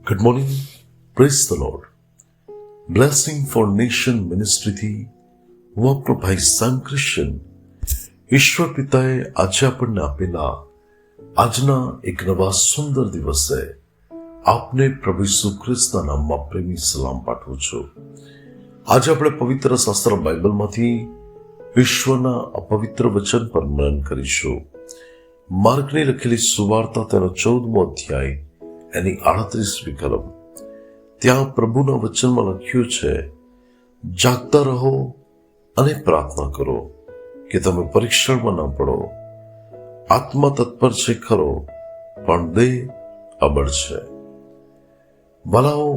Good morning, praise the lord. Blessing for nation મિનિસ્ટ્રીથી હું આપણો ભાઈ સામ ક્રિશ્ચન. ઈશ્વર પિતાએ આજે આપણને આપેલા આજના એક નવા સુંદર દિવસે આપને પ્રભુ ઈસુ ખ્રિસ્તના નામમાં પ્રેમી સલામ પાઠવું છું. આજે આપણે પવિત્ર શાસ્ત્ર બાઇબલમાંથી ઈશ્વરના અપવિત્ર વચન પર મનન કરીશું. માર્કની લખેલી સુવાર્તા તેનો 14મો અધ્યાય એની 38મી કલમ. ત્યાં પ્રભુના વચનમાં લખ્યું છે, જાગતા રહો અને પ્રાર્થના કરો કે તમે પરીક્ષણમાં ન પડો. આત્મા તત્પર છે ખરો, પણ દેહ અબળ છે. ભલાઓ,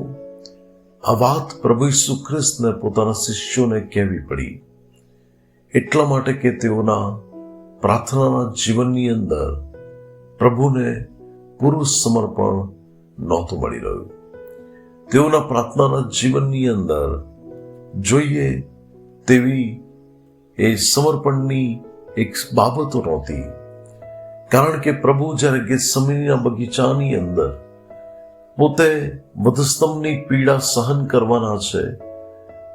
આ વાત પ્રભુ ઈસુ ખ્રિસ્તને પોતાના શિષ્યોને કહેવી પડી એટલા માટે કે તેઓના પ્રાર્થનાના જીવનની અંદર પ્રભુને પૂરું સમર્પણ નહોતું મળી રહ્યું. તેઓના પ્રાર્થનાના જીવનની અંદર જોઈએ તેવી એ સમર્પણની એક બાબતો નહોતી. કારણ કે પ્રભુ જ્યારે ગેતસેમનીના બગીચાની અંદર પોતે વધસ્તંભની પીડા સહન કરવાના છે,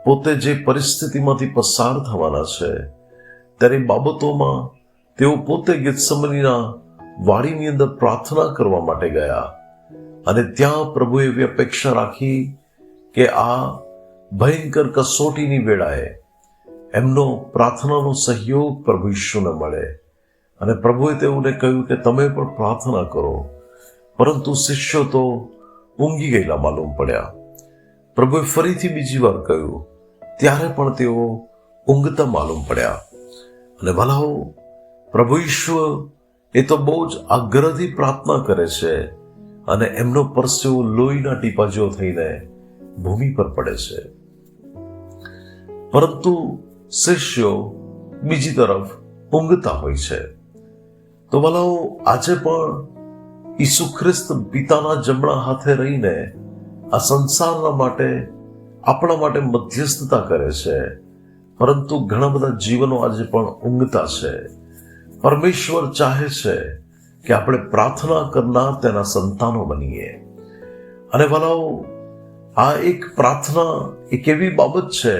પોતે જે પરિસ્થિતિમાંથી પસાર થવાના છે, ત્યારે બાબતોમાં તેઓ પોતે ગેતસેમનીના વાડીની અંદર પ્રાર્થના કરવા માટે ગયા. અને ત્યાં પ્રભુએ એવી અપેક્ષા રાખી કે આ ભયંકર કસોટીની વેળાએ એમનો પ્રાર્થનાનો સહયોગ પ્રભુ ઈસુને મળે. અને પ્રભુએ તેઓને કહ્યું કે તમે પણ પ્રાર્થના કરો. પરંતુ શિષ્યો તો ઊંઘી ગયેલા માલુમ પડ્યા. પ્રભુએ ફરીથી બીજી વાર કહ્યું, ત્યારે પણ તેઓ ઊંઘતા માલુમ પડ્યા. અને ભલાઓ, પ્રભુ ઈશ્વર એ તો બહુ જ આગ્રહથી પ્રાર્થના કરે છે અને એમનો પરસેવો લોહીના ટીપા જેવો થઈને ભૂમિ પર પડે છે. પરંતુ શિષ્યો બીજી તરફ ઊંઘતા હોય છે. તો ભલાઓ, આજે પણ ઈસુ ખ્રિસ્ત પિતાના જમણા હાથે રહીને આ સંસારના માટે આપણા માટે મધ્યસ્થતા કરે છે. પરંતુ ઘણા બધા જીવનો આજે પણ ઊંઘતા છે. પરમેશ્વર ચાહે છે કે આપણે પ્રાર્થના કરનાર તેના સંતાનો બનીએ. અને ભલાઓ, આ એક પ્રાર્થના એક એવી બાબત છે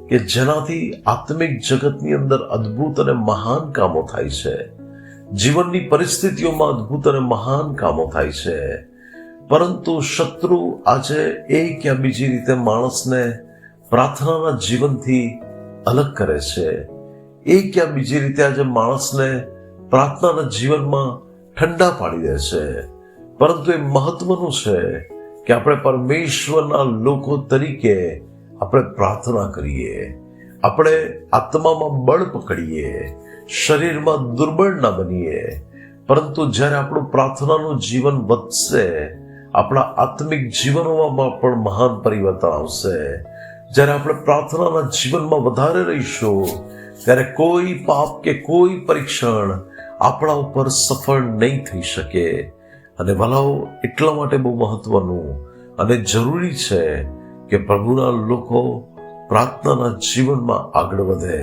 કે જેનાથી આત્મિક જગતની અંદર અદ્ભુત અને મહાન કામો થાય છે. જીવનની પરિસ્થિતિઓમાં અદ્ભુત અને મહાન કામો થાય છે. પરંતુ શત્રુ આજે એક યા બીજી રીતે માણસને પ્રાર્થનાના જીવનથી અલગ કરે છે. એક યા બીજી રીતે આજે માણસને પ્રાર્થનાના જીવનમાં ઠંડા પાડી દે છે. પરંતુ એ મહત્વનું છે કે આપણે પરમેશ્વરના લોકો તરીકે આપણે પ્રાર્થના કરીએ, આપણે આત્મામાં બળ પકડીએ, શરીરમાં દુર્બળ ના બનીએ. પરંતુ જ્યારે આપણું પ્રાર્થનાનું જીવન વધશે, આપણા આત્મિક જીવનોમાં પણ મહાન પરિવર્તન આવશે. જ્યારે આપણે પ્રાર્થનાના જીવનમાં વધારે રહીશું, ત્યારે કોઈ પાપ કે કોઈ પરીક્ષણ આપણા ઉપર સફળ નહીં થઈ શકે. અને ભલાઓ, એટલા માટે બહુ મહત્વનું અને જરૂરી છે કે પ્રભુના લોકો પ્રાર્થનાના જીવનમાં આગળ વધે.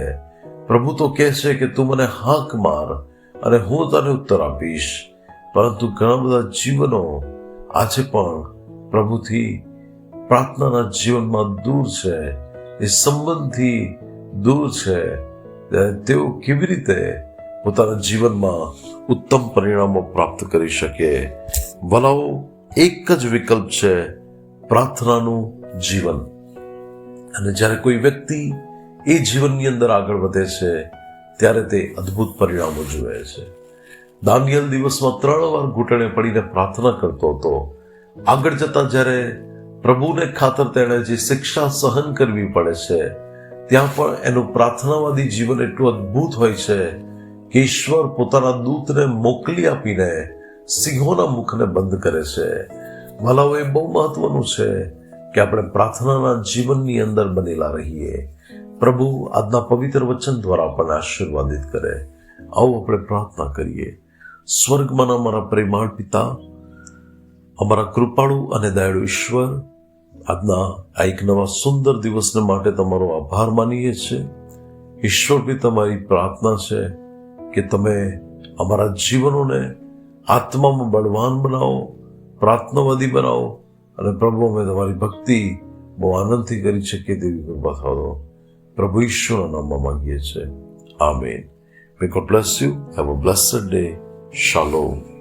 પ્રભુ તો કહે છે કે તું મને હાક માર અને હું તને ઉત્તર આપીશ. પરંતુ ઘણા બધા જીવનો આજે પણ પ્રભુથી પ્રાર્થનાના જીવનમાં દૂર છે, એ સંબંધથી દૂર છે. તેઓ કેવી રીતે પોતાના જીવનમાં ઉત્તમ પરિણામો પ્રાપ્ત કરી શકે? ભલાઓ, એક જ વિકલ્પ છે, પ્રાર્થનાનું જીવન. અને જ્યારે કોઈ વ્યક્તિ એ જીવનની અંદર આગળ વધે છે, ત્યારે તે અદ્ભુત પરિણામો જુએ છે. દાનિયેલ દિવસમાં 3 વાર ઘૂંટણે પડીને પ્રાર્થના કરતો હતો. આગળ જતા જ્યારે પ્રભુને ખાતર તેણે જે શિક્ષા સહન કરવી પડે છે, ત્યાં પણ એનું પ્રાર્થનાવાદી જીવન એટલું અદ્ભુત હોય છે કે ઈશ્વર પોતાના દૂતને મોકલી આપીને સિંહોના મુખને બંધ કરે છે. ભલાઓ, એ બહુ મહત્વનું છે કે આપણે પ્રાર્થનાના જીવનની અંદર બનેલા રહીએ. પ્રભુ આજના પવિત્ર વચન દ્વારા આપણને આશીર્વાદિત કરે. આવો આપણે પ્રાર્થના કરીએ. સ્વર્ગમાંના અમારા પ્રેમાળ પિતા, અમારા કૃપાળુ અને દયાળુ ઈશ્વર, આજના આ એક નવા સુંદર દિવસને માટે તમારો આભાર માનીએ છીએ. ઈશ્વર બી તમારી પ્રાર્થના છે કે તમે અમારા જીવનોને આત્મામાં બળવાન બનાવો, પ્રાર્થનાવાદી બનાવો અને પ્રભુ અમે તમારી ભક્તિ બહુ આનંદથી કરી શકીએ તેવી કૃપા થવા દો. પ્રભુ ઈશ્વરના નામમાં માંગીએ છીએ. Amen. May God bless you. Have a blessed day. Shalom.